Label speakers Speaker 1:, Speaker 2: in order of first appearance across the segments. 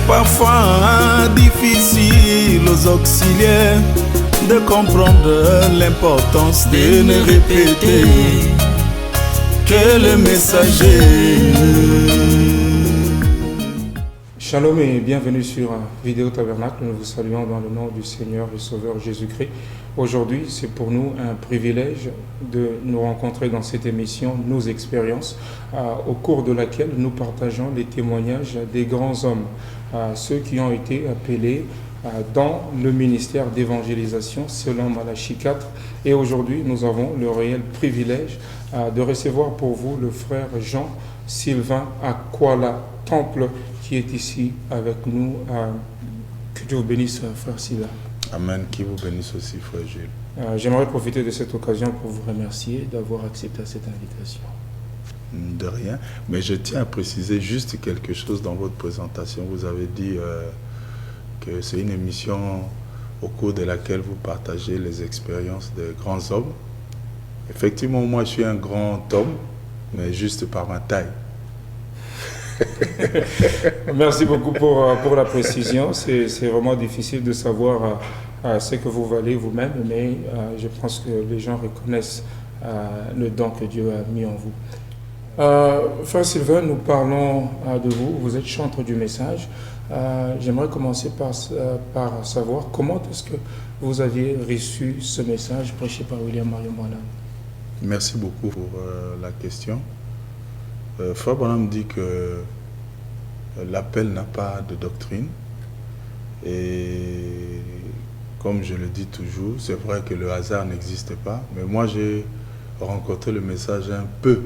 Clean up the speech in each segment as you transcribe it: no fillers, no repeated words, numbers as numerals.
Speaker 1: Parfois difficile aux auxiliaires de comprendre l'importance de ne répéter que le messager.
Speaker 2: Shalom et bienvenue sur Vidéo Tabernacle. Nous vous saluons dans le nom du Seigneur et Sauveur Jésus-Christ. Aujourd'hui, c'est pour nous un privilège de nous rencontrer dans cette émission, nos expériences, au cours de laquelle nous partageons les témoignages des grands hommes, ceux qui ont été appelés dans le ministère d'évangélisation selon Malachie 4. Et aujourd'hui, nous avons le réel privilège de recevoir pour vous le frère Jean-Sylvain Akwala Temple, qui est ici avec nous. Que Dieu vous bénisse, frère Sylvain.
Speaker 1: Amen, qui vous bénisse aussi, frère Gilles.
Speaker 2: J'aimerais profiter de cette occasion pour vous remercier d'avoir accepté cette invitation.
Speaker 1: De rien, mais je tiens à préciser juste quelque chose dans votre présentation. Vous avez dit que c'est une émission au cours de laquelle vous partagez les expériences de grands hommes. Effectivement, moi je suis un grand homme, mais juste par ma taille.
Speaker 2: Merci beaucoup pour la précision. C'est vraiment difficile de savoir ce que vous valez vous-même, mais je pense que les gens reconnaissent le don que Dieu a mis en vous. Frère Sylvain, nous parlons de vous. Vous êtes chanteur du message. J'aimerais commencer par savoir comment est-ce que vous aviez reçu ce message prêché par William Marion Branham.
Speaker 1: Merci beaucoup pour la question. Frère Branham dit que l'appel n'a pas de doctrine. Et comme je le dis toujours, c'est vrai que le hasard n'existe pas, mais moi j'ai rencontré le message un peu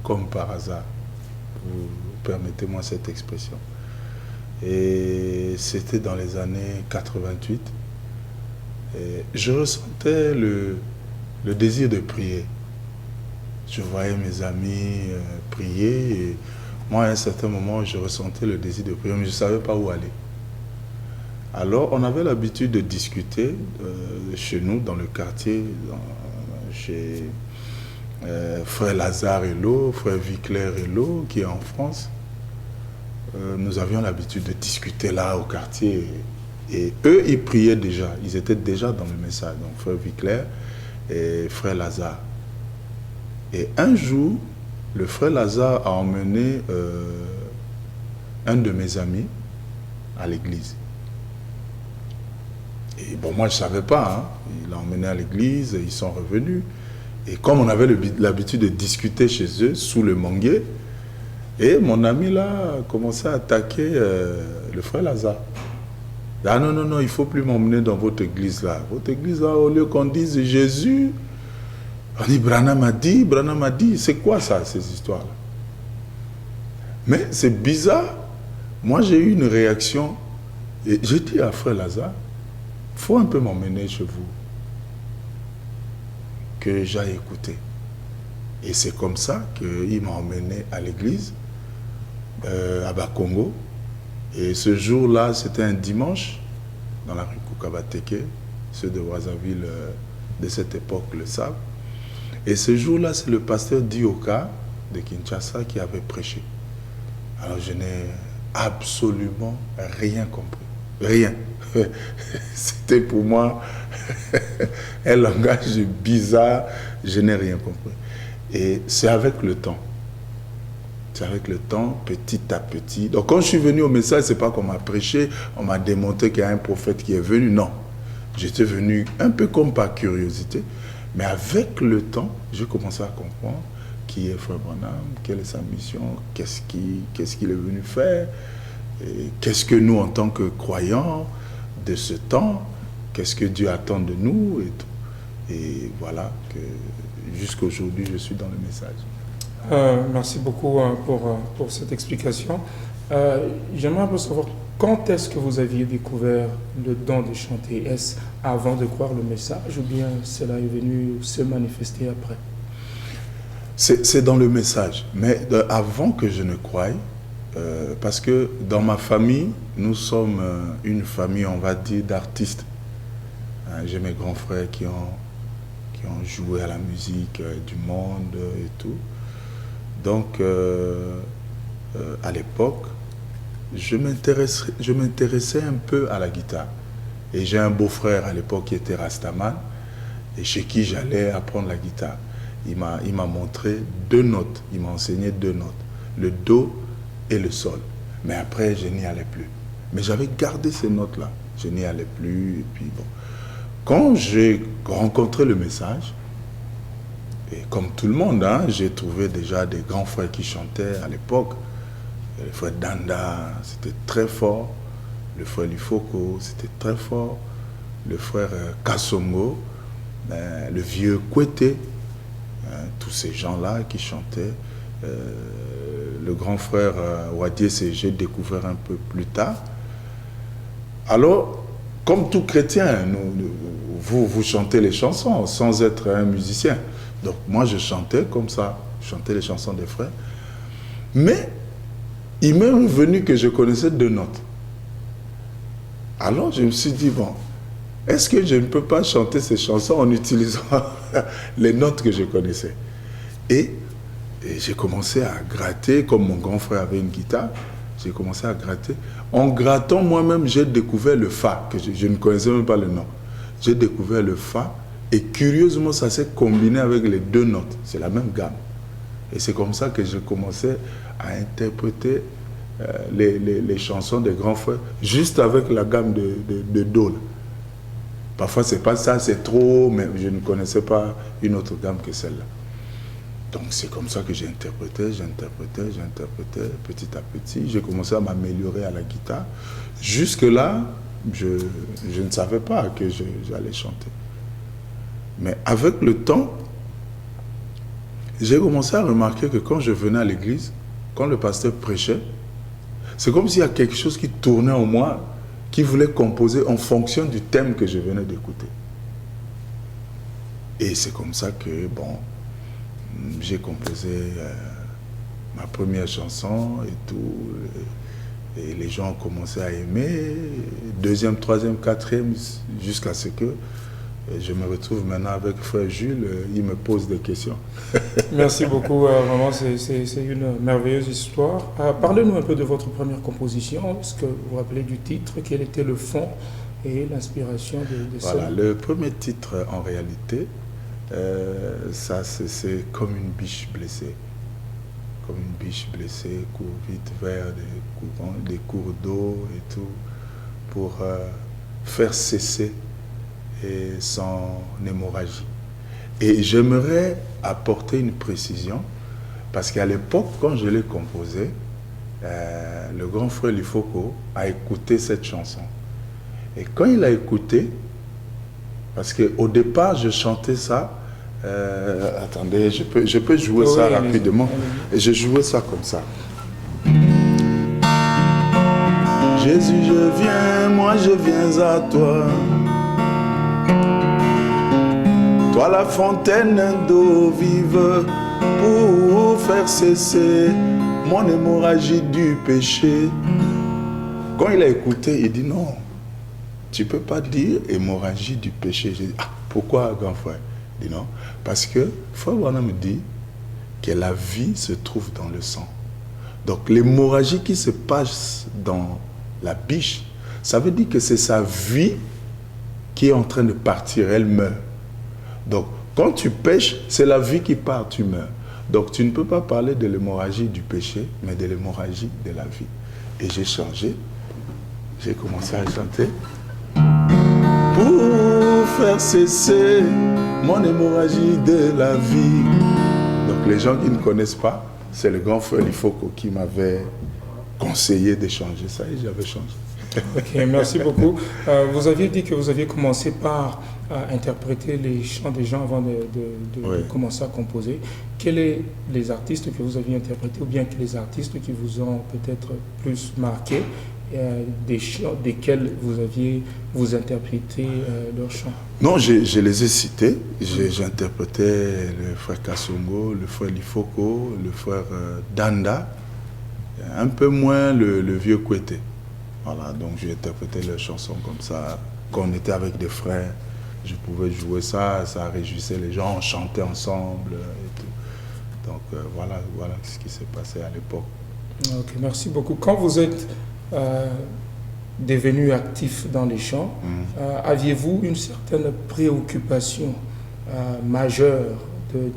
Speaker 1: comme par hasard. Vous permettez-moi cette expression. Et c'était dans les années 88. Et je ressentais le désir de prier. Je voyais mes amis prier. Et moi, à un certain moment, je ressentais le désir de prier, mais je ne savais pas où aller. Alors, on avait l'habitude de discuter chez nous, dans le quartier, chez frère Lazare Hello, frère Viclair Hello, qui est en France. Nous avions l'habitude de discuter là au quartier. Et eux, ils priaient déjà. Ils étaient déjà dans le message. Donc, frère Viclair et frère Lazare. Et un jour, le frère Lazare a emmené un de mes amis à l'église. Et bon, moi, je ne savais pas. Hein. Il l'a emmené à l'église, et ils sont revenus. Et comme on avait l'habitude de discuter chez eux, sous le manguier, et mon ami là a commencé à attaquer le frère Lazare. Ah non, non, non, il ne faut plus m'emmener dans votre église là. Votre église là, au lieu qu'on dise Jésus, on dit Branham a dit, c'est quoi ça, ces histoires-là? Mais c'est bizarre. Moi, j'ai eu une réaction. Et j'ai dit à frère Lazare, il faut un peu m'emmener chez vous, que j'aille écouter. Et c'est comme ça qu'il m'a emmené à l'église, à Bakongo. Et ce jour-là, c'était un dimanche, dans la rue Kukabateke. Ceux de Brazzaville de cette époque le savent. Et ce jour-là, c'est le pasteur Dioka de Kinshasa qui avait prêché. Alors je n'ai absolument rien compris. Rien. C'était pour moi un langage bizarre. Je n'ai rien compris. Et c'est avec le temps. C'est avec le temps, petit à petit. Donc quand je suis venu au message, ce n'est pas qu'on m'a prêché, on m'a démontré qu'il y a un prophète qui est venu. Non. J'étais venu un peu comme par curiosité. Mais avec le temps, j'ai commencé à comprendre qui est Frère Branham, quelle est sa mission, qu'est-ce qu'il est venu faire, qu'est-ce que nous, en tant que croyants de ce temps, qu'est-ce que Dieu attend de nous et tout. Et voilà que jusqu'à aujourd'hui, je suis dans le message.
Speaker 2: Merci beaucoup pour cette explication. J'aimerais un peu savoir quand est-ce que vous aviez découvert le don de chanter? Est-ce avant de croire le message ou bien cela est venu se manifester après?
Speaker 1: C'est dans le message. Mais avant que je ne croie, parce que dans ma famille, nous sommes une famille, on va dire, d'artistes. J'ai mes grands frères qui ont joué à la musique du monde et tout. Donc, à l'époque, je m'intéressais un peu à la guitare. Et j'ai un beau-frère à l'époque qui était Rastaman, et chez qui j'allais apprendre la guitare. Il m'a montré 2 notes, il m'a enseigné 2 notes, le Do et le Sol. Mais après, je n'y allais plus. Mais j'avais gardé ces notes-là, je n'y allais plus, et puis bon. Quand j'ai rencontré le message, et comme tout le monde, hein, j'ai trouvé déjà des grands frères qui chantaient à l'époque. Le frère Danda, c'était très fort. Le frère Lifoko, c'était très fort. Le frère Kassongo, le vieux Kwete, tous ces gens-là qui chantaient. Le grand frère Wadié, j'ai découvert un peu plus tard. Alors, comme tout chrétien, vous chantez les chansons sans être un musicien. Donc moi, je chantais comme ça, je chantais les chansons des frères. Mais il m'est revenu que je connaissais 2 notes. Alors je me suis dit, bon, est-ce que je ne peux pas chanter ces chansons en utilisant les notes que je connaissais? Et j'ai commencé à gratter, comme mon grand frère avait une guitare, j'ai commencé à gratter. En grattant, moi-même, j'ai découvert le Fa, que je ne connaissais même pas le nom. J'ai découvert le Fa, et curieusement, ça s'est combiné avec les 2 notes. C'est la même gamme. Et c'est comme ça que j'ai commencé à interpréter les chansons des grands frères, juste avec la gamme de Do. Parfois, c'est pas ça, c'est trop, mais je ne connaissais pas une autre gamme que celle-là. Donc, c'est comme ça que j'ai interprété, petit à petit. J'ai commencé à m'améliorer à la guitare. Jusque-là, je ne savais pas que j'allais chanter. Mais avec le temps, j'ai commencé à remarquer que quand je venais à l'église, quand le pasteur prêchait, c'est comme s'il y a quelque chose qui tournait en moi, qui voulait composer en fonction du thème que je venais d'écouter. Et c'est comme ça que, bon, j'ai composé ma première chanson et tout. Et les gens ont commencé à aimer. 2e, 3e, 4e, jusqu'à ce que je me retrouve maintenant avec frère Jules. Il me pose des questions.
Speaker 2: Merci beaucoup. Vraiment, c'est une merveilleuse histoire. Parlez-nous un peu de votre première composition. Est-ce que vous vous rappelez du titre? Quel était le fond et l'inspiration de ça?
Speaker 1: Voilà, le premier titre, en réalité, ça c'est comme une biche blessée. Comme une biche blessée, court vite vers des cours d'eau et tout, pour faire cesser son hémorragie. Et j'aimerais apporter une précision, parce qu'à l'époque, quand je l'ai composé, le grand frère Lifoko a écouté cette chanson. Et quand il a écouté, parce qu'au départ, je chantais ça, attendez, je peux jouer ça rapidement. Et je jouais ça comme ça. Jésus, je viens, moi je viens à toi. Toi la fontaine d'eau vive, pour faire cesser mon hémorragie du péché. Quand il a écouté, il dit non, tu ne peux pas dire hémorragie du péché. J'ai dit, ah, pourquoi grand frère? Il dit non, parce que frère Branham me dit que la vie se trouve dans le sang. Donc l'hémorragie qui se passe dans la biche, ça veut dire que c'est sa vie qui est en train de partir, elle meurt. Donc quand tu pêches, c'est la vie qui part, tu meurs. Donc tu ne peux pas parler de l'hémorragie du péché, mais de l'hémorragie de la vie. Et j'ai changé, j'ai commencé à chanter. Pour faire cesser mon hémorragie de la vie. Donc les gens qui ne connaissent pas, c'est le grand frère Lifoko qui m'avait conseillé de changer ça et j'avais changé.
Speaker 2: Ok, merci beaucoup. Vous aviez dit que vous aviez commencé par interpréter les chants des gens avant de commencer à composer. Quels sont les artistes que vous aviez interprétés ou bien que les artistes qui vous ont peut-être plus marqué, des chants desquels vous interprété leurs chants?
Speaker 1: Non, je les ai cités. J'interprétais le frère Kassongo, le frère Lifoko, le frère Danda, un peu moins le vieux Kouété. Voilà, donc j'ai interprété leurs chansons comme ça. Quand on était avec des frères, je pouvais jouer ça, ça réjouissait les gens, on chantait ensemble et tout. Donc voilà ce qui s'est passé à l'époque.
Speaker 2: Ok, merci beaucoup. Quand vous êtes devenu actif dans les chants, aviez-vous une certaine préoccupation majeure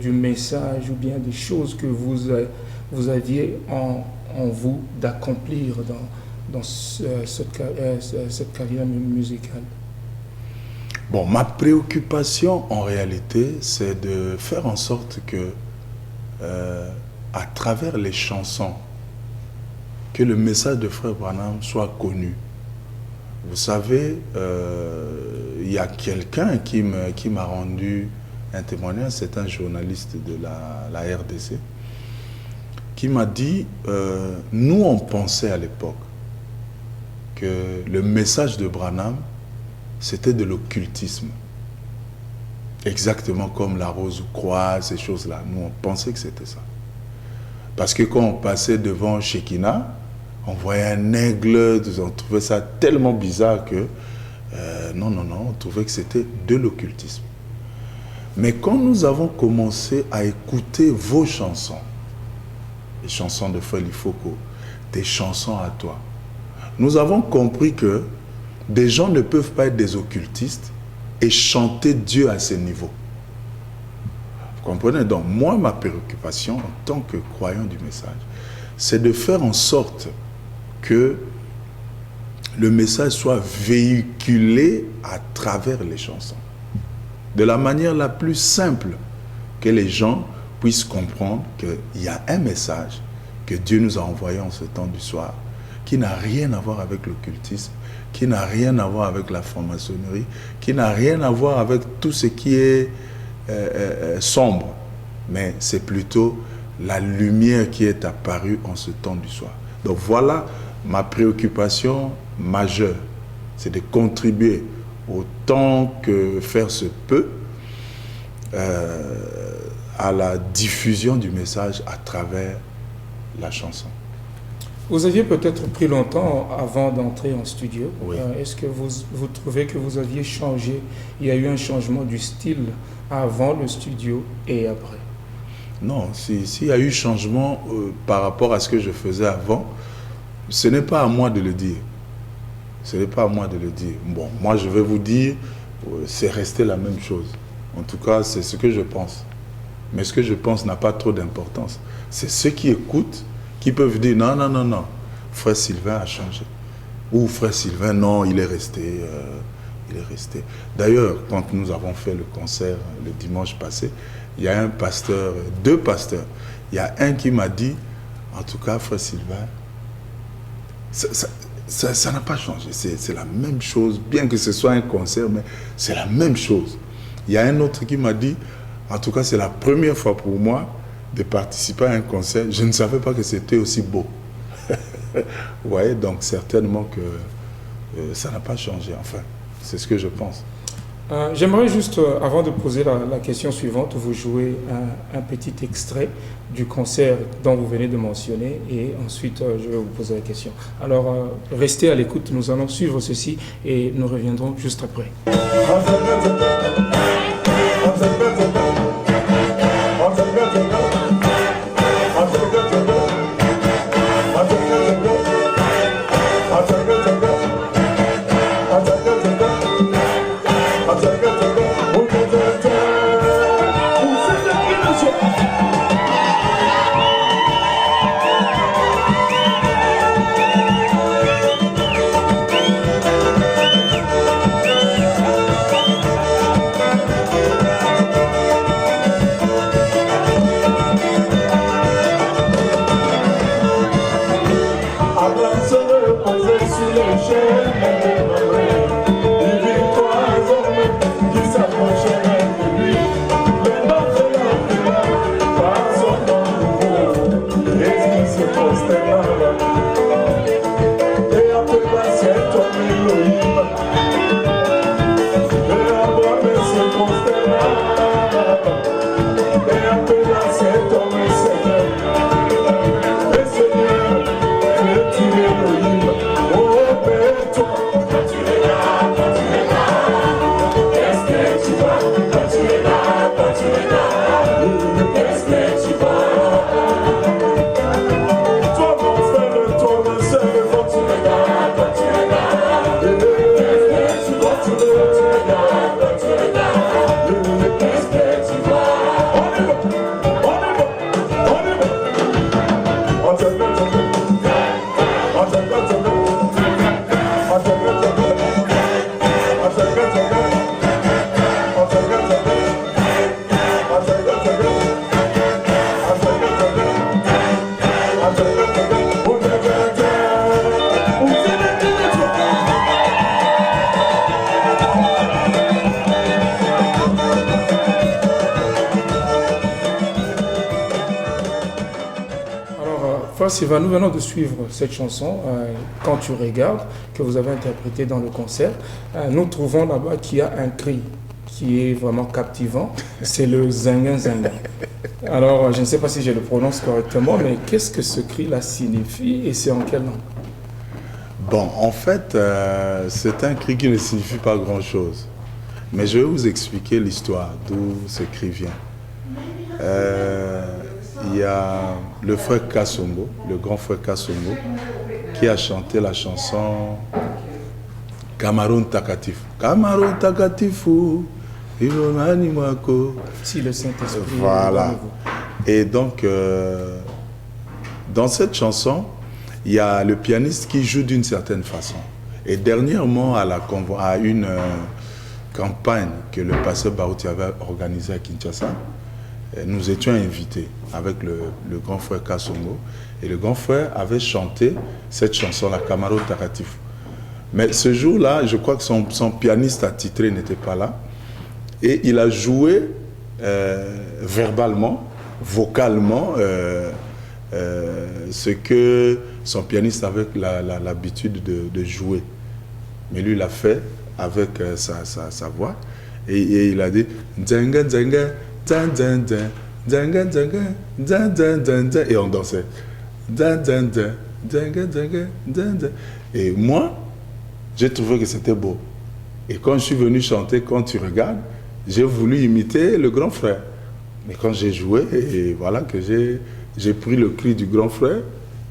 Speaker 2: du message ou bien des choses que vous aviez en vous d'accomplir dans cette carrière musicale?
Speaker 1: Bon, ma préoccupation en réalité, c'est de faire en sorte que, à travers les chansons, que le message de Frère Branham soit connu. Vous savez, il y a quelqu'un qui m'a rendu un témoignage, c'est un journaliste de la RDC, qui m'a dit, nous on pensait à l'époque que le message de Branham, c'était de l'occultisme. Exactement comme la rose croix, ces choses-là. Nous, on pensait que c'était ça. Parce que quand on passait devant Shekinah, on voyait un aigle, on trouvait ça tellement bizarre que, non, on trouvait que c'était de l'occultisme. Mais quand nous avons commencé à écouter vos chansons, les chansons de Frère Lifoko, des chansons à toi, nous avons compris que des gens ne peuvent pas être des occultistes et chanter Dieu à ce niveau. Vous comprenez? Donc, moi, ma préoccupation en tant que croyant du message, c'est de faire en sorte que le message soit véhiculé à travers les chansons. De la manière la plus simple, que les gens puissent comprendre qu'il y a un message que Dieu nous a envoyé en ce temps du soir, qui n'a rien à voir avec l'occultisme, qui n'a rien à voir avec la franc-maçonnerie, qui n'a rien à voir avec tout ce qui est sombre. Mais c'est plutôt la lumière qui est apparue en ce temps du soir. Donc voilà ma préoccupation majeure, c'est de contribuer autant que faire se peut à la diffusion du message à travers la chanson.
Speaker 2: Vous aviez peut-être pris longtemps avant d'entrer en studio.
Speaker 1: Oui.
Speaker 2: Est-ce que vous trouvez que vous aviez changé? Il y a eu un changement du style avant le studio et après?
Speaker 1: Non, s'il y a eu changement par rapport à ce que je faisais avant, ce n'est pas à moi de le dire. Ce n'est pas à moi de le dire. Bon, moi je vais vous dire, c'est resté la même chose. En tout cas, c'est ce que je pense. Mais ce que je pense n'a pas trop d'importance. C'est ceux qui écoutent qui peuvent dire non, Frère Sylvain a changé. Ou Frère Sylvain, non, il est resté. D'ailleurs, quand nous avons fait le concert le dimanche passé, il y a un pasteur, deux pasteurs. Il y a un qui m'a dit, en tout cas, Frère Sylvain, ça n'a pas changé. C'est la même chose, bien que ce soit un concert, mais c'est la même chose. Il y a un autre qui m'a dit, en tout cas, c'est la première fois pour moi de participer à un concert. Je ne savais pas que c'était aussi beau. Vous voyez, donc certainement que ça n'a pas changé. Enfin, c'est ce que je pense.
Speaker 2: J'aimerais juste, avant de poser la question suivante, vous jouer un petit extrait du concert dont vous venez de mentionner et ensuite je vais vous poser la question. Alors, restez à l'écoute, nous allons suivre ceci et nous reviendrons juste après. Sylvain, nous venons de suivre cette chanson, Quand tu regardes, que vous avez interprétée dans le concert. Nous trouvons là-bas qu'il y a un cri qui est vraiment captivant, c'est le zinguin zinguin. Alors, je ne sais pas si je le prononce correctement, mais qu'est-ce que ce cri-là signifie et c'est en quelle langue?
Speaker 1: Bon, en fait, c'est un cri qui ne signifie pas grand-chose. Mais je vais vous expliquer l'histoire d'où ce cri vient. Il y a le frère Kassongo, le grand frère Kassongo, qui a chanté la chanson Cameroun Takatifu. Cameroun Takatifu, Ilonani Mwako.
Speaker 2: Si le Saint-Esprit.
Speaker 1: Voilà. Et donc, dans cette chanson, il y a le pianiste qui joue d'une certaine façon. Et dernièrement, à une campagne que le pasteur Baouti avait organisée à Kinshasa, nous étions invités avec le grand frère Kassongo. Et le grand frère avait chanté cette chanson-là, Cameroun Takatifu. Mais ce jour-là, je crois que son pianiste attitré n'était pas là. Et il a joué verbalement, vocalement, ce que son pianiste avait l'habitude de jouer. Mais lui, il l'a fait avec sa voix. Et il a dit « Dzenga, dzenga, dzen, dzen, dzen, dzenga, dzenga, dzen, dzen, dzen, dzen » et on dansait. Dzen, dzen, dzen, dzenga, dzenga, dzen, dzen. Et moi, j'ai trouvé que c'était beau. Et quand je suis venu chanter « Quand tu regardes », j'ai voulu imiter le grand frère. Mais quand j'ai joué, et voilà que j'ai pris le cri du grand frère,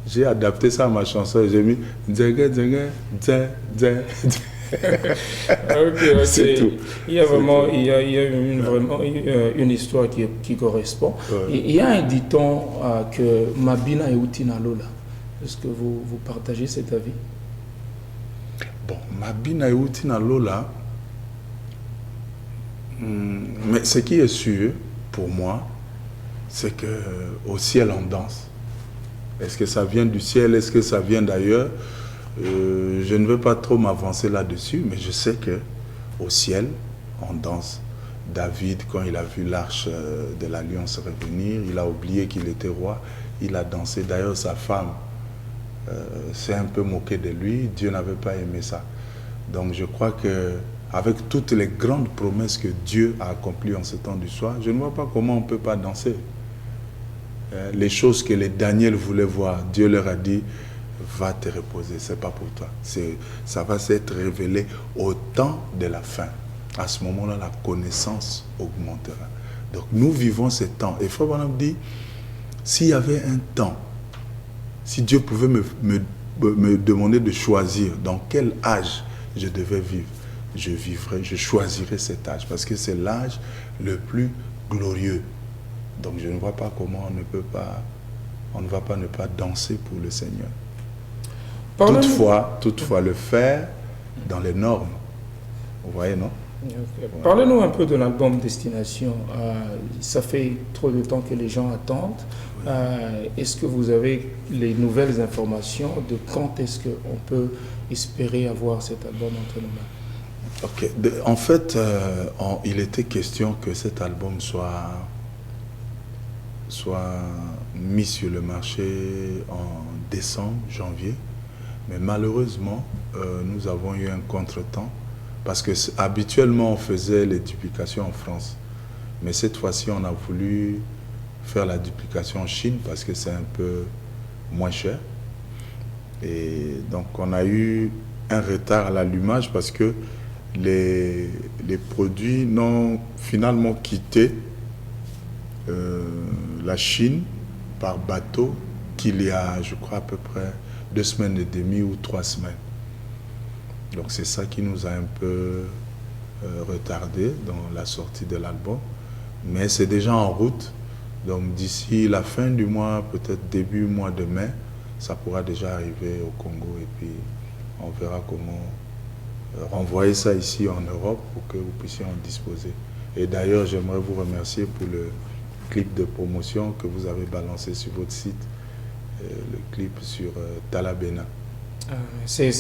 Speaker 1: j'ai adapté ça à ma chanson et j'ai mis « Dzenga, dzenga, dzen, dzen, dzen ».
Speaker 2: Okay. C'est tout. Il y a vraiment, vraiment une histoire qui correspond. Ouais. Il y a un dicton que Mabina et Utina Lola. Est-ce que vous partagez cet avis?
Speaker 1: Bon, Mabina et Utina Lola, mais ce qui est sûr pour moi, c'est qu'au ciel on danse. Est-ce que ça vient du ciel? Est-ce que ça vient d'ailleurs? Je ne veux pas trop m'avancer là-dessus, mais je sais qu'au ciel, on danse. David, quand il a vu l'arche de l'Alliance revenir, il a oublié qu'il était roi, il a dansé. D'ailleurs, sa femme s'est un peu moquée de lui, Dieu n'avait pas aimé ça. Donc je crois qu'avec toutes les grandes promesses que Dieu a accomplies en ce temps du soir, je ne vois pas comment on ne peut pas danser. Les choses que les Daniel voulaient voir, Dieu leur a dit, va te reposer, c'est pas pour toi. Ça va s'être révélé au temps de la fin. À ce moment-là, la connaissance augmentera. Donc nous vivons ce temps. Et Frère Branham dit, s'il y avait un temps, si Dieu pouvait me demander de choisir dans quel âge je devais vivre, je choisirais cet âge, parce que c'est l'âge le plus glorieux. Donc je ne vois pas comment on ne va pas ne pas danser pour le Seigneur. Toutefois, le faire dans les normes. Vous voyez, non?
Speaker 2: Okay. Parlez-nous un peu de l'album Destination. Ça fait trop de temps que les gens attendent. Est-ce que vous avez les nouvelles informations de quand est-ce qu'on peut espérer avoir cet album entre nos mains?
Speaker 1: Ok. En fait, il était question que cet album soit mis sur le marché en décembre, janvier. Mais malheureusement, nous avons eu un contretemps parce que habituellement on faisait les duplications en France. Mais cette fois-ci, on a voulu faire la duplication en Chine parce que c'est un peu moins cher. Et donc on a eu un retard à l'allumage parce que les produits n'ont finalement quitté la Chine par bateau qu'il y a, je crois, à peu près 2 semaines et demie ou 3 semaines. Donc c'est ça qui nous a un peu retardé dans la sortie de l'album. Mais c'est déjà en route. Donc d'ici la fin du mois, peut-être début mois de mai, ça pourra déjà arriver au Congo et puis on verra comment renvoyer ça ici en Europe pour que vous puissiez en disposer. Et d'ailleurs, j'aimerais vous remercier pour le clip de promotion que vous avez balancé sur votre site, le clip sur Talabena.
Speaker 2: C'est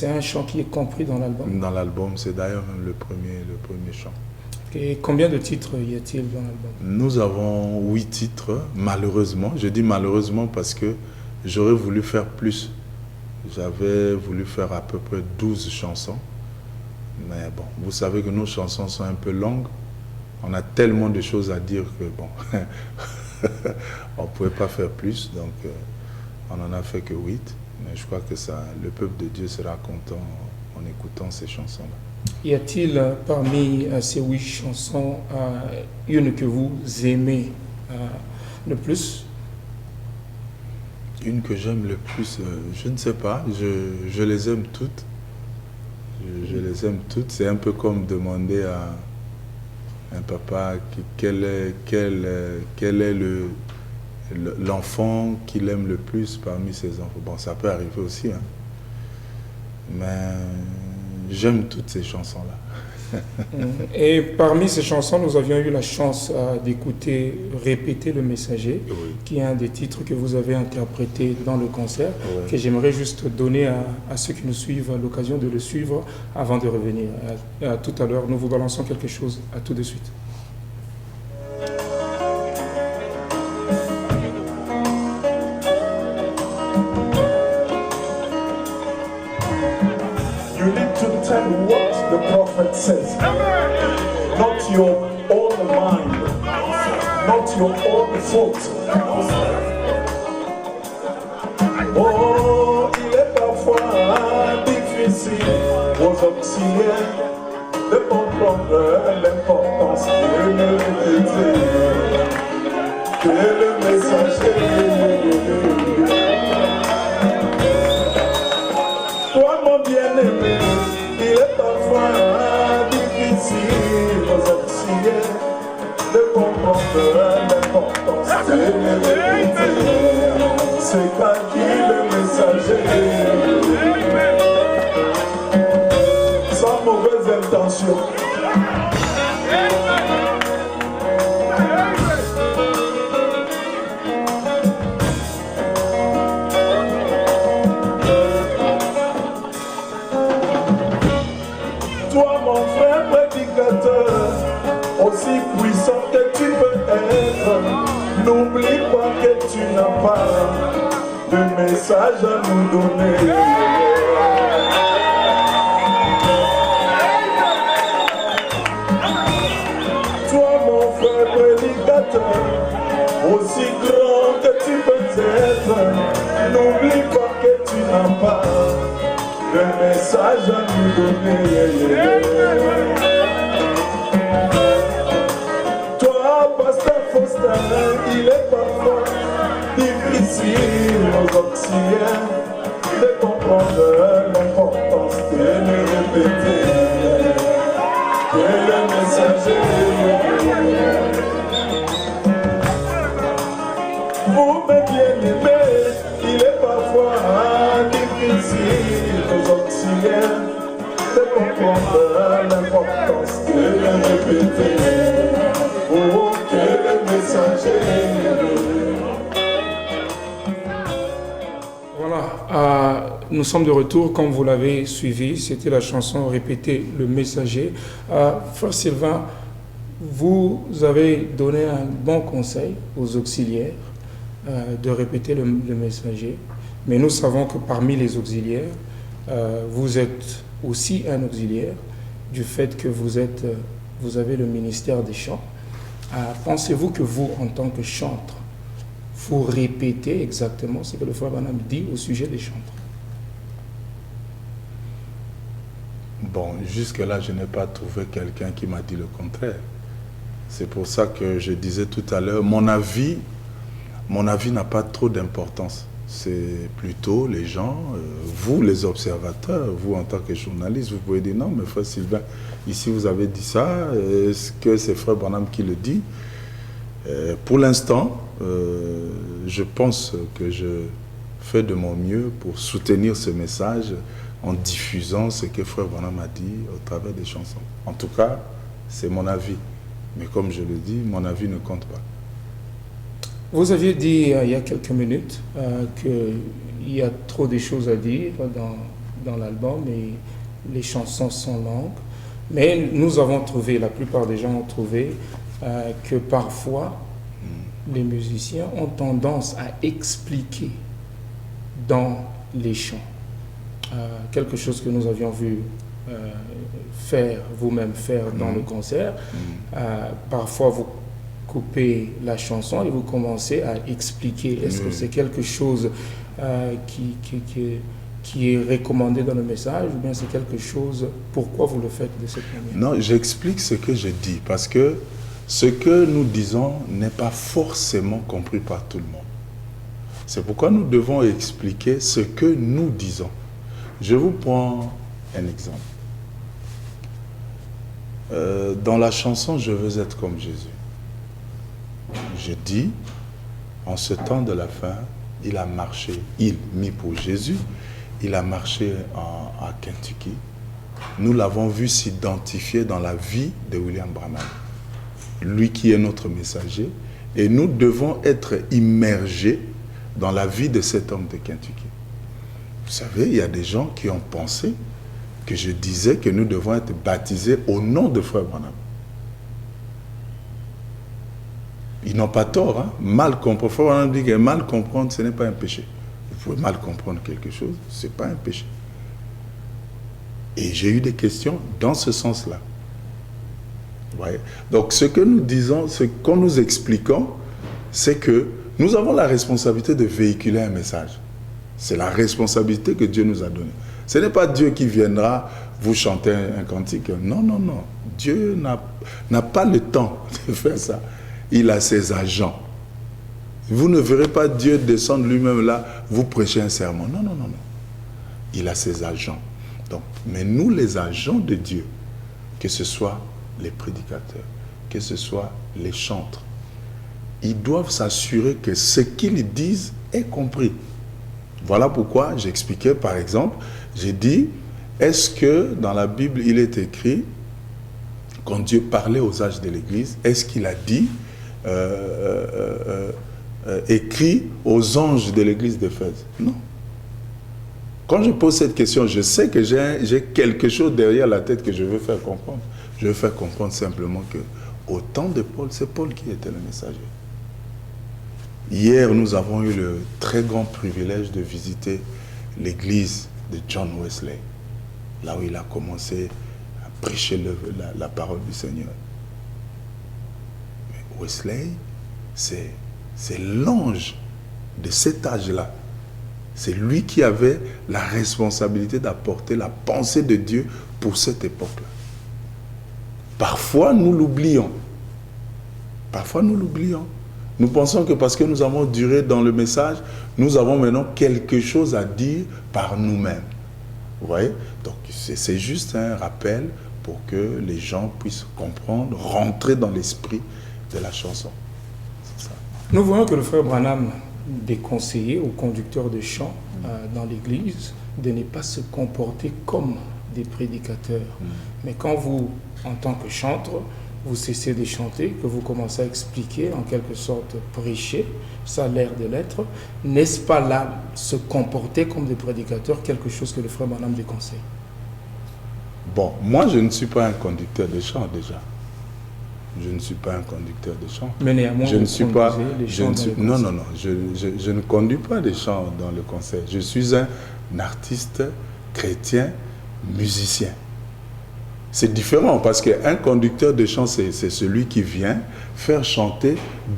Speaker 2: un chant qui est compris dans l'album?
Speaker 1: Dans l'album, c'est d'ailleurs le premier chant.
Speaker 2: Et combien de titres y a-t-il dans l'album?
Speaker 1: Nous avons 8 titres, malheureusement. Je dis malheureusement parce que j'aurais voulu faire plus. J'avais voulu faire à peu près 12 chansons. Mais bon, vous savez que nos chansons sont un peu longues. On a tellement de choses à dire que bon, on ne pouvait pas faire plus. Donc, on n'en a fait que 8. Mais je crois que le peuple de Dieu sera content en écoutant ces chansons-là.
Speaker 2: Y a-t-il parmi ces 8 chansons une que vous aimez le plus?
Speaker 1: Une que j'aime le plus, je ne sais pas, je les aime toutes. Je les aime toutes. C'est un peu comme demander à un papa quel est l'enfant qu'il aime le plus parmi ses enfants. Bon, ça peut arriver aussi, hein. Mais j'aime toutes ces chansons-là.
Speaker 2: Et parmi ces chansons, nous avions eu la chance d'écouter Répéter le Messager,
Speaker 1: Oui.
Speaker 2: qui est un des titres que vous avez interprété dans le concert,
Speaker 1: Oui.
Speaker 2: que j'aimerais juste donner à ceux qui nous suivent l'occasion de le suivre avant de revenir. À tout à l'heure, nous vous balançons quelque chose. À tout de suite.
Speaker 3: You need to tell what the prophet says. Not your own mind, not your own thoughts. Oh, il est parfois difficile aux auxiliaires de comprendre l'importance de le répéter, que le messager. Toi mon bien-aimé, il est parfois difficile aux auxiliaires de comprendre l'importance de le répéter. C'est qu'a dit le messager, sans mauvaise intention. Toi mon frère prédicateur, aussi puissant que tu peux être, n'oublie pas que tu n'as pas de message à nous donner. Toi mon frère prédicateur, aussi grand que tu peux être, n'oublie pas que tu n'as pas de message à nous donner. Toi, pasteur Faustin, il est parfois difficile aux auxiliaires de comprendre l'importance de le répéter. Que le messager, vous mes bien-aimés, il est parfois difficile aux auxiliaires de comprendre l'importance de le répéter pour que le messager.
Speaker 2: Voilà, nous sommes de retour, comme vous l'avez suivi, c'était la chanson Répéter le messager. Frère Sylvain, vous avez donné un bon conseil aux auxiliaires de répéter le messager, mais nous savons que parmi les auxiliaires, vous êtes aussi un auxiliaire du fait que vous avez le ministère des chants. Pensez-vous que vous, en tant que chanteur, vous répétez exactement ce que le frère Branham dit au sujet des chantres?
Speaker 1: Bon, jusque-là, je n'ai pas trouvé quelqu'un qui m'a dit le contraire. C'est pour ça que je disais tout à l'heure, mon avis n'a pas trop d'importance. C'est plutôt les gens, vous les observateurs, vous en tant que journaliste, vous pouvez dire non, mais frère Sylvain, ici vous avez dit ça, est-ce que c'est frère Branham qui le dit? Pour l'instant, je pense que je fais de mon mieux pour soutenir ce message en diffusant ce que frère Branham a dit au travers des chansons. En tout cas, c'est mon avis. Mais comme je le dis, mon avis ne compte pas.
Speaker 2: Vous aviez dit il y a quelques minutes qu'il y a trop de choses à dire dans l'album et les chansons sont longues. Mais nous avons trouvé, la plupart des gens ont trouvé que parfois les musiciens ont tendance à expliquer dans les chants. Quelque chose que nous avions vu vous-même faire dans le concert. Parfois vous coupez la chanson et vous commencez à expliquer. Est-ce que c'est quelque chose qui est recommandé dans le message ou bien c'est quelque chose, pourquoi vous le faites de cette manière?
Speaker 1: Non, j'explique ce que je dis parce que ce que nous disons n'est pas forcément compris par tout le monde. C'est pourquoi nous devons expliquer ce que nous disons. Je vous prends un exemple. Dans la chanson « Je veux être comme Jésus », je dis, en ce temps de la fin, il a marché, mis pour Jésus, il a marché à Kentucky. Nous l'avons vu s'identifier dans la vie de William Branham, lui qui est notre messager, et nous devons être immergés dans la vie de cet homme de Kentucky. Vous savez, il y a des gens qui ont pensé que je disais que nous devons être baptisés au nom de frère Branham. Ils n'ont pas tort, hein? Mal comprendre. Frère Branham dit que mal comprendre, ce n'est pas un péché. Vous pouvez mal comprendre quelque chose, ce n'est pas un péché. Et j'ai eu des questions dans ce sens-là. Ouais. Donc ce que nous disons, ce qu'on nous expliquons, c'est que nous avons la responsabilité de véhiculer un message. C'est la responsabilité que Dieu nous a donnée. Ce n'est pas Dieu qui viendra vous chanter un cantique. Non, non, non. Dieu n'a pas le temps de faire ça. Il a ses agents. Vous ne verrez pas Dieu descendre lui-même là, vous prêcher un sermon. Non, non, non, non. Il a ses agents. Donc, mais nous, les agents de Dieu, que ce soit les prédicateurs, que ce soit les chantres, ils doivent s'assurer que ce qu'ils disent est compris. Voilà pourquoi j'expliquais, par exemple, j'ai dit, est-ce que dans la Bible, il est écrit, quand Dieu parlait aux âges de l'Église, est-ce qu'il a dit, écrit aux anges de l'Église d'Éphèse? Non. Quand je pose cette question, je sais que j'ai quelque chose derrière la tête que je veux faire comprendre. Je veux faire comprendre simplement que au temps de Paul, c'est Paul qui était le messager. Hier, nous avons eu le très grand privilège de visiter l'église de John Wesley, là où il a commencé à prêcher la parole du Seigneur. Mais Wesley, c'est l'ange de cet âge-là. C'est lui qui avait la responsabilité d'apporter la pensée de Dieu pour cette époque-là. Parfois, nous l'oublions. Parfois, nous l'oublions. Nous pensons que parce que nous avons duré dans le message, nous avons maintenant quelque chose à dire par nous-mêmes. Vous voyez? Donc, c'est juste un rappel pour que les gens puissent comprendre, rentrer dans l'esprit de la chanson. C'est ça.
Speaker 2: Nous voyons que le frère Branham déconseillait aux conducteurs de chant dans l'église de ne pas se comporter comme des prédicateurs. Mais quand vous, en tant que chanteur, vous cessez de chanter, que vous commencez à expliquer, en quelque sorte prêcher, ça a l'air de l'être, n'est-ce pas là se comporter comme des prédicateurs, quelque chose que le frère Branham déconseille?
Speaker 1: Bon, moi je ne suis pas un conducteur de chant déjà. Je ne suis pas un conducteur de chant.
Speaker 2: Mais néanmoins,
Speaker 1: je ne suis pas.
Speaker 2: Non,
Speaker 1: je ne conduis pas des chants dans le concert. Je suis un artiste chrétien, musicien. C'est différent parce qu'un conducteur de chant, c'est celui qui vient faire chanter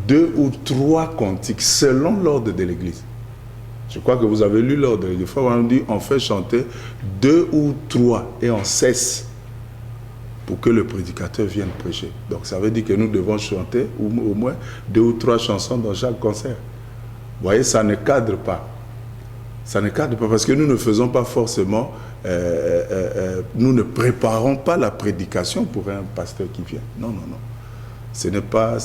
Speaker 1: 2 ou 3 cantiques selon l'ordre de l'église. Je crois que vous avez lu l'ordre. Des fois, on dit on fait chanter 2 ou 3 et on cesse pour que le prédicateur vienne prêcher. Donc ça veut dire que nous devons chanter au moins 2 ou 3 chansons dans chaque concert. Vous voyez, ça ne cadre pas. Ça ne cadre pas parce que nous ne faisons pas forcément, nous ne préparons pas la prédication pour un pasteur qui vient. Non, non, non. Ce n'est pas...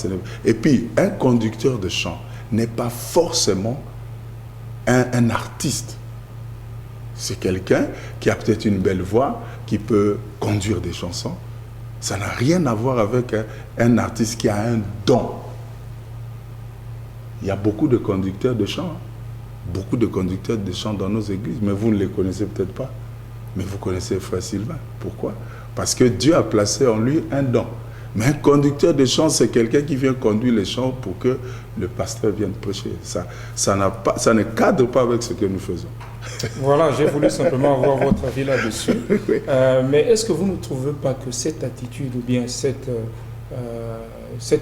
Speaker 1: Et puis, un conducteur de chant n'est pas forcément un artiste. C'est quelqu'un qui a peut-être une belle voix, qui peut conduire des chansons. Ça n'a rien à voir avec un artiste qui a un don. Il y a beaucoup de conducteurs de chant. Beaucoup de conducteurs de chant dans nos églises. Mais vous ne les connaissez peut-être pas. Mais vous connaissez Frère Sylvain. Pourquoi? Parce que Dieu a placé en lui un don. Mais un conducteur de chant, c'est quelqu'un qui vient conduire les chants pour que le pasteur vienne prêcher. Ça ne cadre pas avec ce que nous faisons.
Speaker 2: Voilà, j'ai voulu simplement avoir votre avis là-dessus.
Speaker 1: Oui.
Speaker 2: Mais est-ce que vous ne trouvez pas que cette attitude ou bien cette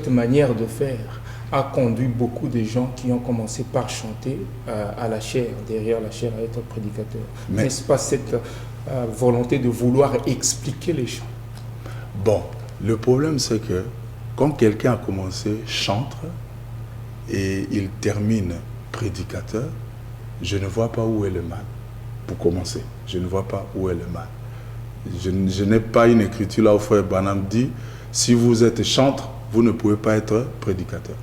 Speaker 2: manière de faire a conduit beaucoup de gens qui ont commencé par chanter à la chair, derrière la chair, à être prédicateur? N'est-ce pas cette volonté de vouloir expliquer les chants?
Speaker 1: Bon, le problème c'est que quand quelqu'un a commencé chanteur et il termine prédicateur, je ne vois pas où est le mal. Pour commencer, je ne vois pas où est le mal. Je n'ai pas une écriture là où frère Branham dit, si vous êtes chanteur, vous ne pouvez pas être prédicateur.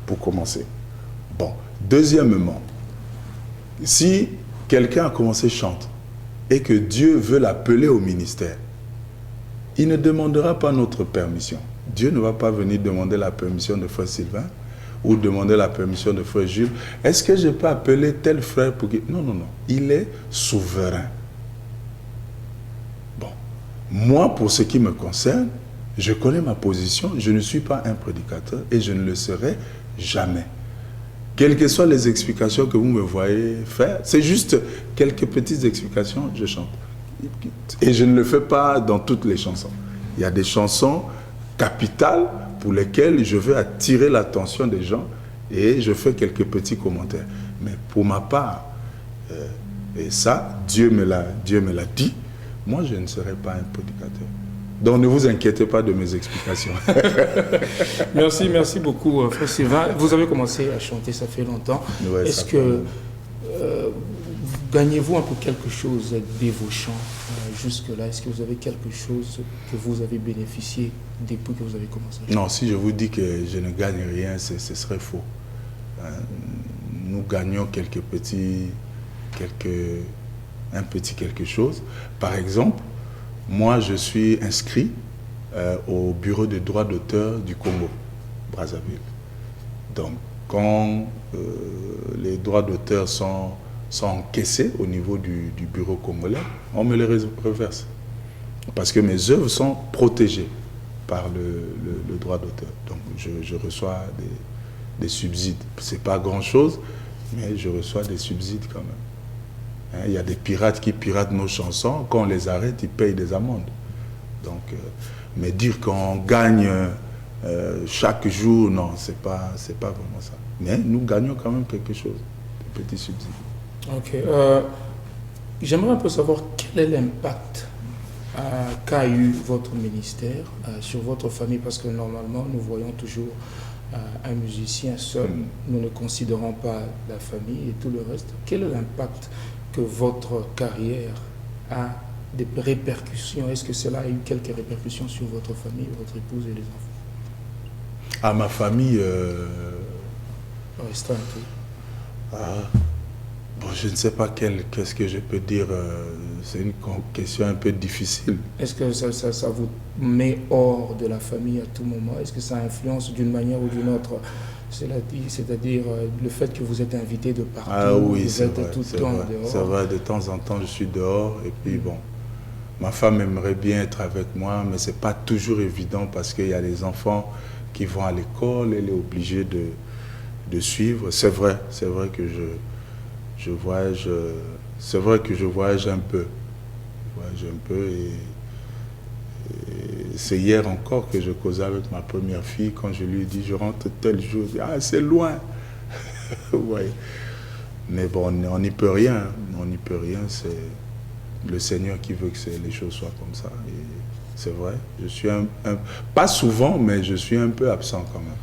Speaker 1: Pour commencer. Bon, deuxièmement, si quelqu'un a commencé chanteur et que Dieu veut l'appeler au ministère, il ne demandera pas notre permission. Dieu ne va pas venir demander la permission de frère Sylvain ou demander la permission de frère Jules. Est-ce que je peux appeler tel frère pour qu'il... Non, non, non. Il est souverain. Bon. Moi, pour ce qui me concerne, je connais ma position. Je ne suis pas un prédicateur et je ne le serai jamais. Quelles que soient les explications que vous me voyez faire, c'est juste quelques petites explications, je chante. Et je ne le fais pas dans toutes les chansons. Il y a des chansons capitales pour lesquelles je veux attirer l'attention des gens et je fais quelques petits commentaires. Mais pour ma part, et ça, Dieu me l'a dit, moi je ne serai pas un prédicateur. Donc ne vous inquiétez pas de mes explications.
Speaker 2: Merci beaucoup, frère Sylvain. Vous avez commencé à chanter, ça fait longtemps.
Speaker 1: Ouais,
Speaker 2: est-ce que gagnez-vous un peu quelque chose de vos chants jusque-là? Est-ce que vous avez quelque chose que vous avez bénéficié depuis que vous avez commencé à chanter?
Speaker 1: Non, si je vous dis que je ne gagne rien, ce serait faux. Nous gagnons un petit quelque chose. Par exemple, moi je suis inscrit au bureau de droit d'auteur du Congo, Brazzaville. Donc, quand les droits d'auteur sont encaissés au niveau du bureau congolais, on me les reverse. Parce que mes œuvres sont protégées par le droit d'auteur. Donc je reçois des subsides. Ce n'est pas grand-chose, mais je reçois des subsides quand même. Il y a des pirates qui piratent nos chansons. Quand on les arrête, ils payent des amendes. Donc, mais dire qu'on gagne chaque jour, non, c'est pas vraiment ça. Mais nous gagnons quand même quelque chose, des petits subsides.
Speaker 2: Ok. J'aimerais un peu savoir quel est l'impact qu'a eu votre ministère sur votre famille, parce que normalement, nous voyons toujours un musicien seul. Nous ne considérons pas la famille et tout le reste. Quel est l'impact que votre carrière a, des répercussions? Est-ce que cela a eu quelques répercussions sur votre famille, votre épouse et les enfants?
Speaker 1: À ma famille...
Speaker 2: Restreint, oui.
Speaker 1: Bon, je ne sais pas qu'est-ce que je peux dire. C'est une question un peu difficile.
Speaker 2: Est-ce que ça vous met hors de la famille à tout moment? Est-ce que ça influence d'une manière ou d'une autre? C'est-à-dire le fait que vous êtes invité de partout,
Speaker 1: Ah oui,
Speaker 2: vous êtes tout le temps dehors.
Speaker 1: C'est vrai, de temps en temps, je suis dehors. Et puis bon, ma femme aimerait bien être avec moi, mais ce n'est pas toujours évident parce qu'il y a les enfants qui vont à l'école. Elle est obligée de suivre. C'est vrai que je voyage, c'est vrai que je voyage un peu. Et c'est hier encore que je causais avec ma première fille quand je lui ai dit je rentre tel jour. Je dis, ah, c'est loin. Ouais. Mais bon, on n'y peut rien. On n'y peut rien. C'est le Seigneur qui veut que les choses soient comme ça. Et c'est vrai. Je suis pas souvent, mais je suis un peu absent quand même.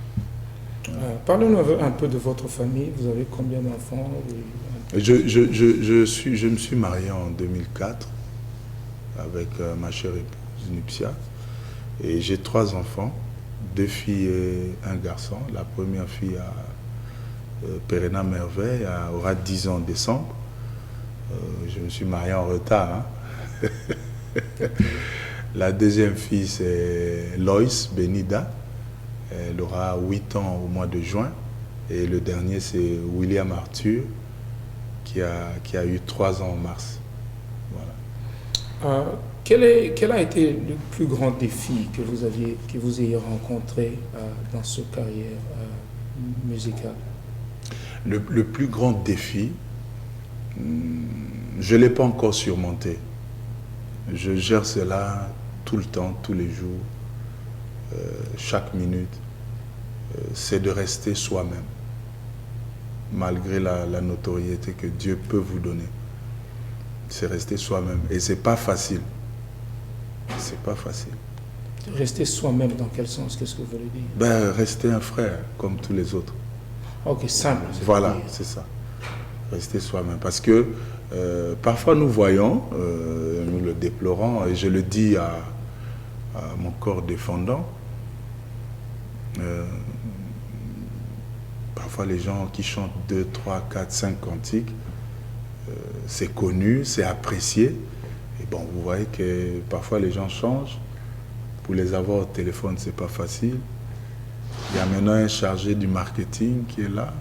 Speaker 2: Parlez-nous un peu de votre famille. Vous avez combien d'enfants?
Speaker 1: Je me suis marié en 2004 avec ma chère épouse Nuptia. Et j'ai 3 enfants, 2 filles et un garçon. La première fille, Perena Merveille, aura 10 ans en décembre. Je me suis marié en retard. Hein. La deuxième fille, c'est Loïs Benida. Elle aura 8 ans au mois de juin. Et le dernier, c'est William Arthur, qui a eu 3 ans en mars. Voilà.
Speaker 2: Quel a été le plus grand défi que vous ayez rencontré dans cette carrière musicale?
Speaker 1: Le plus grand défi, je ne l'ai pas encore surmonté. Je gère cela tout le temps, tous les jours, chaque minute. C'est de rester soi-même, malgré la notoriété que Dieu peut vous donner. C'est rester soi-même. Et ce n'est pas facile. C'est pas facile.
Speaker 2: Rester soi-même dans quel sens? Qu'est-ce que vous voulez dire?
Speaker 1: Ben, rester un frère, comme tous les autres.
Speaker 2: Ok, simple.
Speaker 1: Voilà, c'est ça. Rester soi-même. Parce que parfois nous voyons, nous le déplorons, et je le dis à mon corps défendant, parfois les gens qui chantent 2, 3, 4, 5 cantiques, c'est connu, c'est apprécié. Et bon, vous voyez que parfois les gens changent. Pour les avoir au téléphone, c'est pas facile. Il y a maintenant un chargé du marketing qui est là,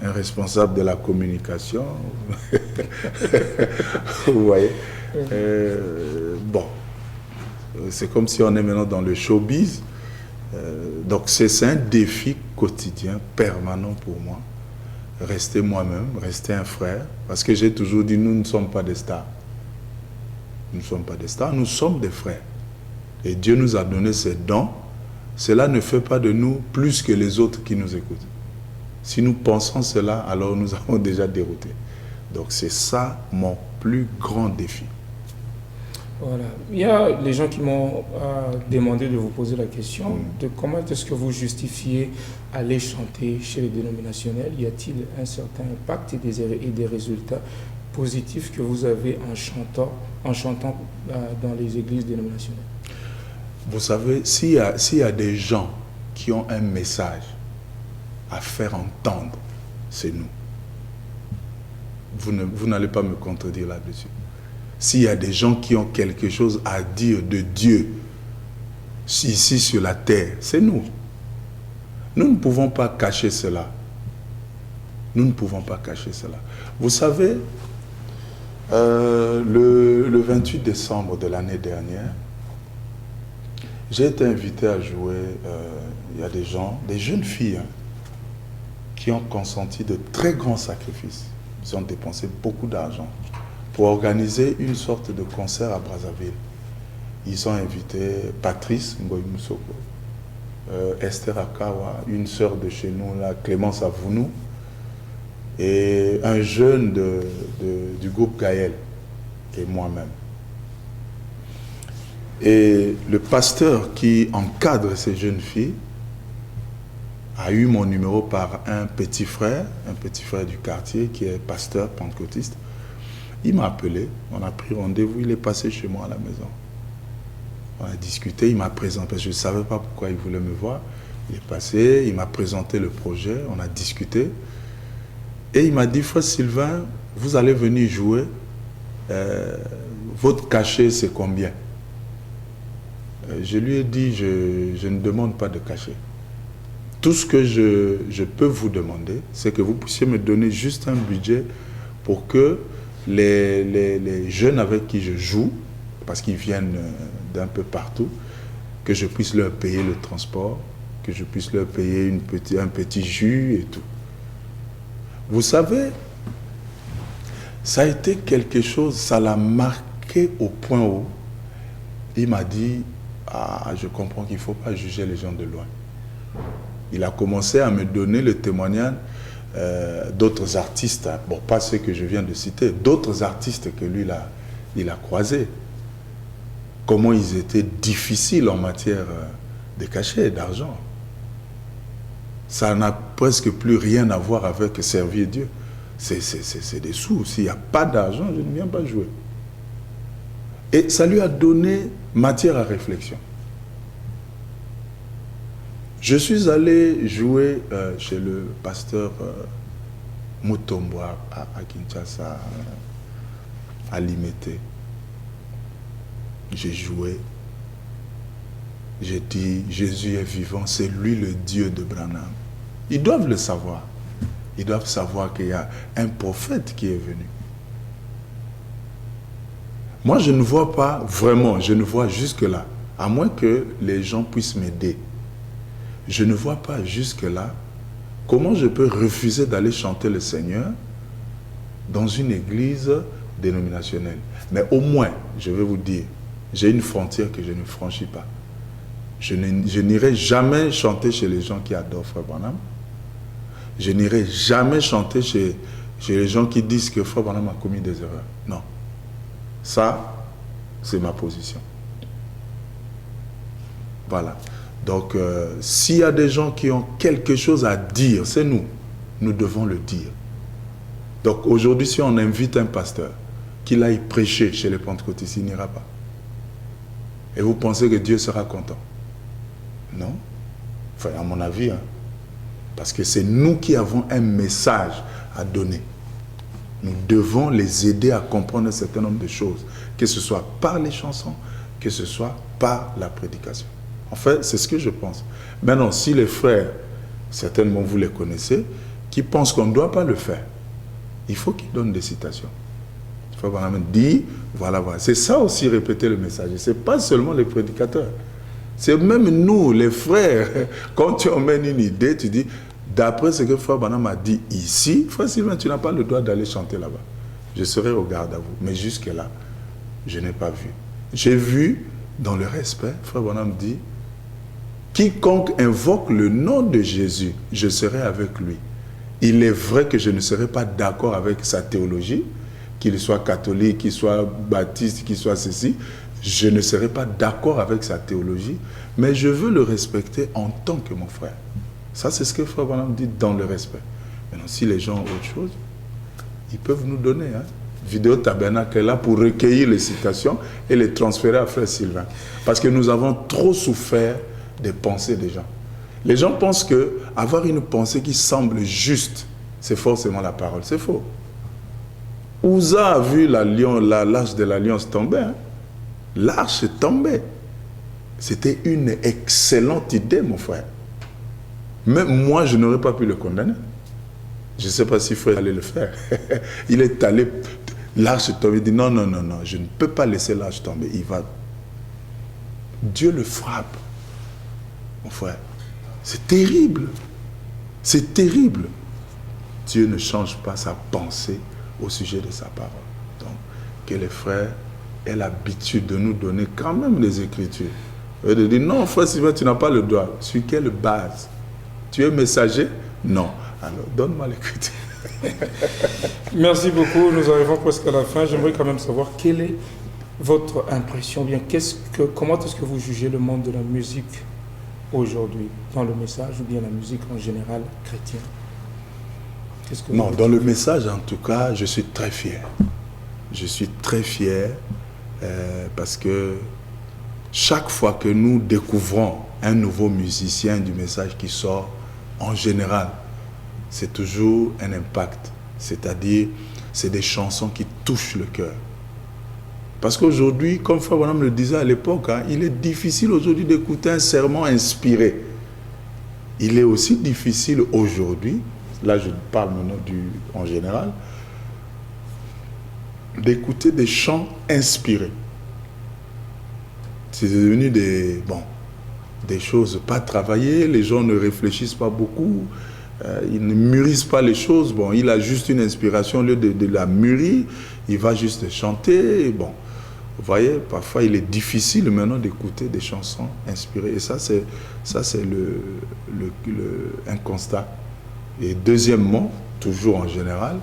Speaker 1: un responsable de la communication. Vous voyez. Bon, c'est comme si on est maintenant dans le showbiz. Donc c'est un défi quotidien, permanent pour moi. Rester moi-même, rester un frère. Parce que j'ai toujours dit, nous ne sommes pas des stars. Nous ne sommes pas des stars, nous sommes des frères. Et Dieu nous a donné ces dons. Cela ne fait pas de nous plus que les autres qui nous écoutent. Si nous pensons cela, alors nous avons déjà dérouté. Donc c'est ça mon plus grand défi.
Speaker 2: Voilà. Il y a les gens qui m'ont demandé de vous poser la question de comment est-ce que vous justifiez aller chanter chez les dénominationnels. Y a-t-il un certain impact et des résultats positifs que vous avez en chantant dans les églises dénominationnelles?
Speaker 1: Vous savez, s'il y a des gens qui ont un message à faire entendre, c'est nous. Vous n'allez pas me contredire là-dessus. S'il y a des gens qui ont quelque chose à dire de Dieu ici sur la terre, c'est nous. Nous ne pouvons pas cacher cela. Nous ne pouvons pas cacher cela. Vous savez, le 28 décembre de l'année dernière, j'ai été invité à jouer. Il y a des gens, des jeunes filles, qui ont consenti de très grands sacrifices. Ils ont dépensé beaucoup d'argent pour organiser une sorte de concert à Brazzaville. Ils ont invité Patrice Ngoy Moussoko, Esther Akawa, une sœur de chez nous, là, Clémence Avounou, et un jeune du groupe Gaël, et moi-même. Et le pasteur qui encadre ces jeunes filles a eu mon numéro par un petit frère du quartier qui est pasteur pentecôtiste. Il m'a appelé, on a pris rendez-vous, il est passé chez moi à la maison. On a discuté, il m'a présenté, parce que je ne savais pas pourquoi il voulait me voir. Il est passé, il m'a présenté le projet, on a discuté. Et il m'a dit, frère Sylvain, vous allez venir jouer, votre cachet c'est combien? Je lui ai dit, je ne demande pas de cachet. Tout ce que je peux vous demander, c'est que vous puissiez me donner juste un budget pour que les jeunes avec qui je joue, parce qu'ils viennent d'un peu partout, que je puisse leur payer le transport, que je puisse leur payer un petit jus et tout. Vous savez, ça a été quelque chose, ça l'a marqué au point où il m'a dit, ah, je comprends qu'il ne faut pas juger les gens de loin. Il a commencé à me donner le témoignage d'autres artistes, bon, pas ceux que je viens de citer, d'autres artistes que lui, il a croisés. Comment ils étaient difficiles en matière de cachet et d'argent. Ça n'a presque plus rien à voir avec servir Dieu. C'est des sous. S'il n'y a pas d'argent, je ne viens pas jouer. Et ça lui a donné matière à réflexion. Je suis allé jouer chez le pasteur Mutombo à Kinshasa, à Limete. J'ai joué. J'ai dit, Jésus est vivant, c'est lui le Dieu de Branham. Ils doivent le savoir. Ils doivent savoir qu'il y a un prophète qui est venu. Moi, je ne vois pas vraiment, je ne vois jusque-là, à moins que les gens puissent m'aider. Je ne vois pas jusque-là comment je peux refuser d'aller chanter le Seigneur dans une église dénominationnelle. Mais au moins, je vais vous dire, j'ai une frontière que je ne franchis pas. Je n'irai jamais chanter chez les gens qui adorent Frère Branham. Je n'irai jamais chanter chez les gens qui disent que Frère Branham a commis des erreurs. Non. Ça, c'est ma position. Voilà. Donc, s'il y a des gens qui ont quelque chose à dire, c'est nous. Nous devons le dire. Donc, aujourd'hui, si on invite un pasteur, qu'il aille prêcher chez les pentecôtistes, il n'ira pas. Et vous pensez que Dieu sera content? Non. Enfin, à mon avis, hein. Parce que c'est nous qui avons un message à donner. Nous devons les aider à comprendre un certain nombre de choses, que ce soit par les chansons, que ce soit par la prédication. En fait, c'est ce que je pense. Maintenant, si les frères, certainement vous les connaissez, qui pensent qu'on ne doit pas le faire, il faut qu'ils donnent des citations. Il faut vraiment dire, voilà, voilà. C'est ça aussi répéter le message. Ce n'est pas seulement les prédicateurs. C'est même nous, les frères, quand tu emmènes une idée, tu dis, d'après ce que Frère Branham a dit ici, Frère Sylvain, tu n'as pas le droit d'aller chanter là-bas. Je serai au garde à vous. Mais jusque-là, je n'ai pas vu. J'ai vu, dans le respect, Frère Branham dit, quiconque invoque le nom de Jésus, je serai avec lui. Il est vrai que je ne serai pas d'accord avec sa théologie, qu'il soit catholique, qu'il soit baptiste, qu'il soit ceci. Je ne serai pas d'accord avec sa théologie, mais je veux le respecter en tant que mon frère. Ça, c'est ce que Frère Branham dit dans le respect. Maintenant, si les gens ont autre chose, ils peuvent nous donner. Hein. Vidéo Tabernacle est là pour recueillir les citations et les transférer à Frère Sylvain. Parce que nous avons trop souffert des pensées des gens. Les gens pensent qu'avoir une pensée qui semble juste, c'est forcément la parole. C'est faux. Ouza a vu l'arche de l'Alliance tomber. Hein. L'arche est tombée. C'était une excellente idée, mon frère. Même moi, je n'aurais pas pu le condamner. Je ne sais pas si frère allait le faire. Il est allé, l'arche est tombée, il dit non, non, non, non, je ne peux pas laisser l'arche tomber. Il va. Dieu le frappe, mon frère. C'est terrible. C'est terrible. Dieu ne change pas sa pensée au sujet de sa parole. Donc, que les frères aient l'habitude de nous donner quand même les Écritures. Et de dire, non, frère Sylvain, tu n'as pas le droit. Sur quelle base? Tu es messager? Non. Alors, donne-moi l'Écriture.
Speaker 2: Merci beaucoup. Nous arrivons presque à la fin. J'aimerais quand même savoir quelle est votre impression. Bien, comment est-ce que vous jugez le monde de la musique aujourd'hui, dans le message ou bien la musique en général chrétienne?
Speaker 1: Non, dans le message, en tout cas, je suis très fier. Je suis très fier parce que chaque fois que nous découvrons un nouveau musicien du message qui sort, en général, c'est toujours un impact. C'est-à-dire, c'est des chansons qui touchent le cœur. Parce qu'aujourd'hui, comme Frère Branham le disait à l'époque, hein, il est difficile aujourd'hui d'écouter un sermon inspiré. Il est aussi difficile aujourd'hui, là je parle maintenant en général, d'écouter des chants inspirés. C'est devenu des choses pas travaillées, les gens ne réfléchissent pas beaucoup, ils ne mûrissent pas les choses. Bon, il a juste une inspiration, au lieu de la mûrir, il va juste chanter. Bon, vous voyez, parfois il est difficile maintenant d'écouter des chansons inspirées. Et ça, c'est un constat. Et deuxièmement, toujours en général,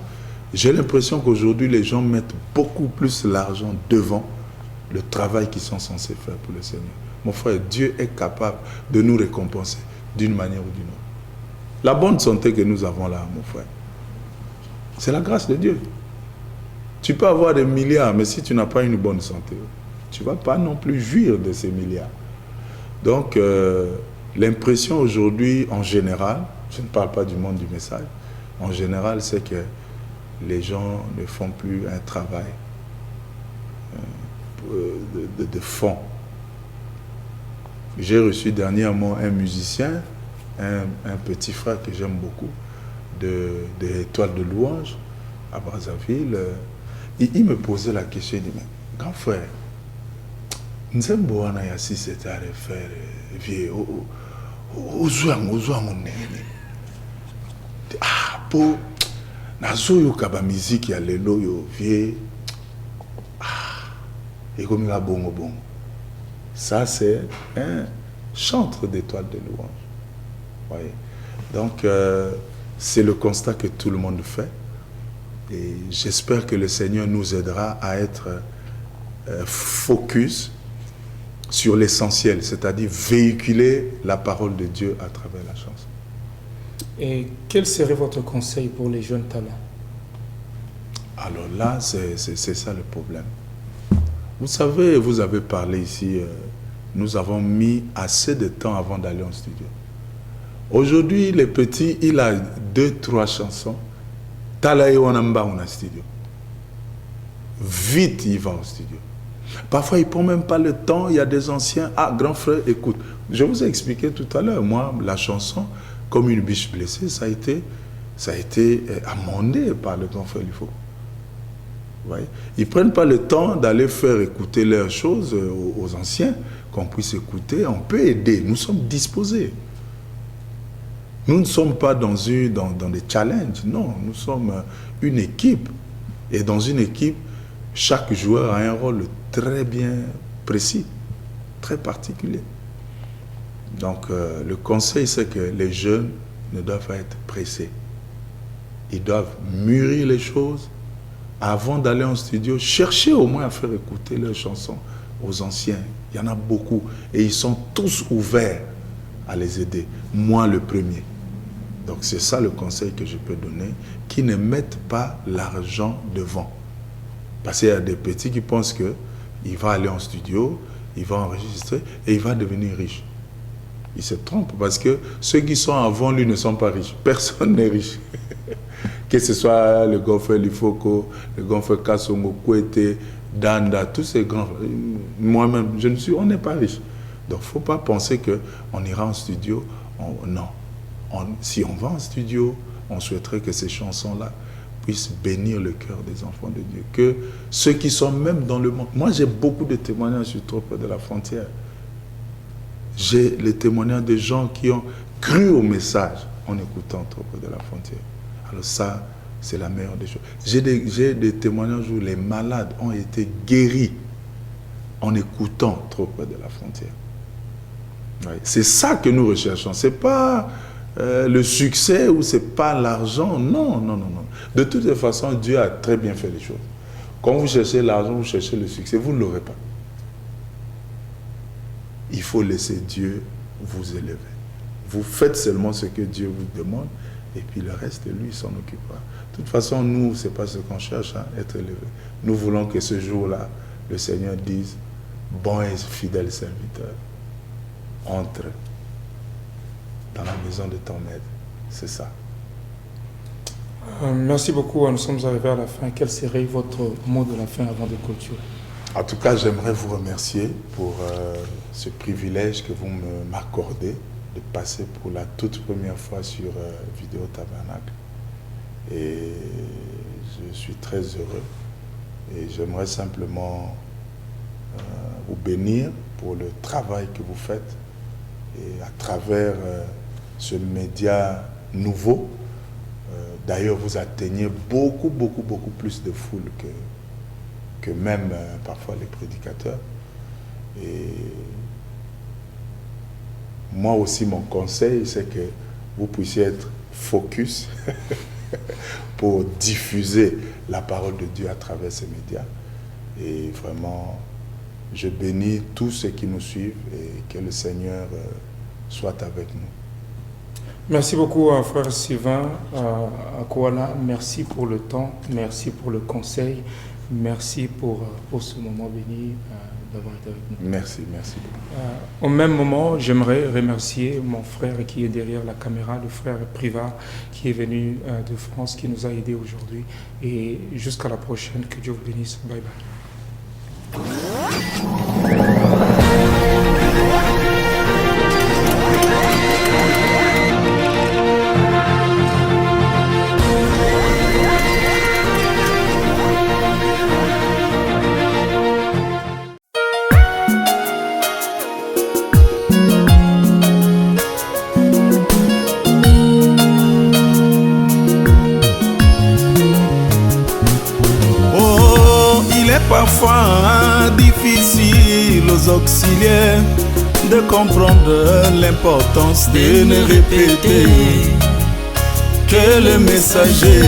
Speaker 1: j'ai l'impression qu'aujourd'hui, les gens mettent beaucoup plus l'argent devant le travail qu'ils sont censés faire pour le Seigneur. Mon frère, Dieu est capable de nous récompenser d'une manière ou d'une autre. La bonne santé que nous avons là, mon frère, c'est la grâce de Dieu. Tu peux avoir des milliards, mais si tu n'as pas une bonne santé, tu ne vas pas non plus jouir de ces milliards. Donc, l'impression aujourd'hui, en général, je ne parle pas du monde du message, en général, c'est que les gens ne font plus un travail de fond. J'ai reçu dernièrement un musicien, un petit frère que j'aime beaucoup, de Étoile de Louange, à Brazzaville. Il me posait la question, il dit, mais grand frère, Nzembo wana ya si c'était à refaire, vieux, ah, pour nazoyo kaba musique ya lelo yo vieux, ah, et comme la bongo bongo. Ça, c'est un chantre d'Étoile de Louange. Voyez. Donc, c'est le constat que tout le monde fait. Et j'espère que le Seigneur nous aidera à être focus sur l'essentiel, c'est-à-dire véhiculer la parole de Dieu à travers la chanson.
Speaker 2: Et quel serait votre conseil pour les jeunes talents?
Speaker 1: Alors là, c'est ça le problème. Vous savez, vous avez parlé ici, nous avons mis assez de temps avant d'aller en studio. Aujourd'hui, les petits, il a 2-3 chansons. Talaï Wanamba, on a studio. Vite, il va au studio. Parfois, il ne prend même pas le temps. Il y a des anciens. Ah, grand frère, écoute. Je vous ai expliqué tout à l'heure. Moi, la chanson, comme une biche blessée, ça a été amendé par le grand frère Lifo. Ils ne prennent pas le temps d'aller faire écouter leurs choses aux anciens, qu'on puisse écouter. On peut aider. Nous sommes disposés. Nous ne sommes pas dans des challenges. Non, nous sommes une équipe. Et dans une équipe, chaque joueur a un rôle très bien précis, très particulier. Donc, le conseil, c'est que les jeunes ne doivent pas être pressés. Ils doivent mûrir les choses avant d'aller en studio. Chercher au moins à faire écouter leurs chansons aux anciens. Il y en a beaucoup. Et ils sont tous ouverts à les aider. Moi, le premier. Donc, c'est ça le conseil que je peux donner. Qui ne mettent pas l'argent devant. Parce qu'il y a des petits qui pensent qu'il va aller en studio, il va enregistrer et il va devenir riche. Il se trompe parce que ceux qui sont avant lui ne sont pas riches. Personne n'est riche. Que ce soit le grand frère Lifoko, le grand frère Kassongo, Kouete, Danda, tous ces grands frères. Moi-même, on n'est pas riche. Donc, il ne faut pas penser qu'on ira en studio. Non. Si on va en studio, on souhaiterait que ces chansons-là puissent bénir le cœur des enfants de Dieu. Que ceux qui sont même dans le monde... Moi, j'ai beaucoup de témoignages sur Trop près de la frontière. J'ai les témoignages de gens qui ont cru au message en écoutant Trop près de la frontière. Alors ça, c'est la meilleure des choses. J'ai des témoignages où les malades ont été guéris en écoutant Trop près de la frontière. Ouais. C'est ça que nous recherchons. Ce n'est pas le succès ou ce n'est pas l'argent. Non, non, non, non. De toute façon, Dieu a très bien fait les choses. Quand vous cherchez l'argent, vous cherchez le succès, vous ne l'aurez pas. Il faut laisser Dieu vous élever. Vous faites seulement ce que Dieu vous demande et puis le reste, lui, s'en occupera. De toute façon, nous, ce n'est pas ce qu'on cherche, hein, être élevé. Nous voulons que ce jour-là, le Seigneur dise, bon et fidèle serviteur, entre dans la maison de ton maître. C'est ça.
Speaker 2: Merci beaucoup. Nous sommes arrivés à la fin. Quel serait votre mot de la fin avant de clôturer?
Speaker 1: En tout cas, j'aimerais vous remercier pour ce privilège que vous m'accordez de passer pour la toute première fois sur Vidéo Tabernacle. Et je suis très heureux. Et j'aimerais simplement vous bénir pour le travail que vous faites. Et à travers ce média nouveau, d'ailleurs, vous atteignez beaucoup plus de foule que même parfois les prédicateurs. Et moi aussi, mon conseil, c'est que vous puissiez être focus pour diffuser la parole de Dieu à travers ces médias. Et vraiment, je bénis tous ceux qui nous suivent et que le Seigneur soit avec nous.
Speaker 2: Merci beaucoup, frère Sylvain Akwala. Merci pour le temps, merci pour le conseil, merci pour ce moment béni d'avoir été avec nous.
Speaker 1: Merci beaucoup.
Speaker 2: Au même moment, j'aimerais remercier mon frère qui est derrière la caméra, le frère Privat, qui est venu de France, qui nous a aidés aujourd'hui. Et jusqu'à la prochaine, que Dieu vous bénisse. Bye bye.
Speaker 3: Parfois difficile aux auxiliaires de comprendre l'importance de ne répéter que le messager.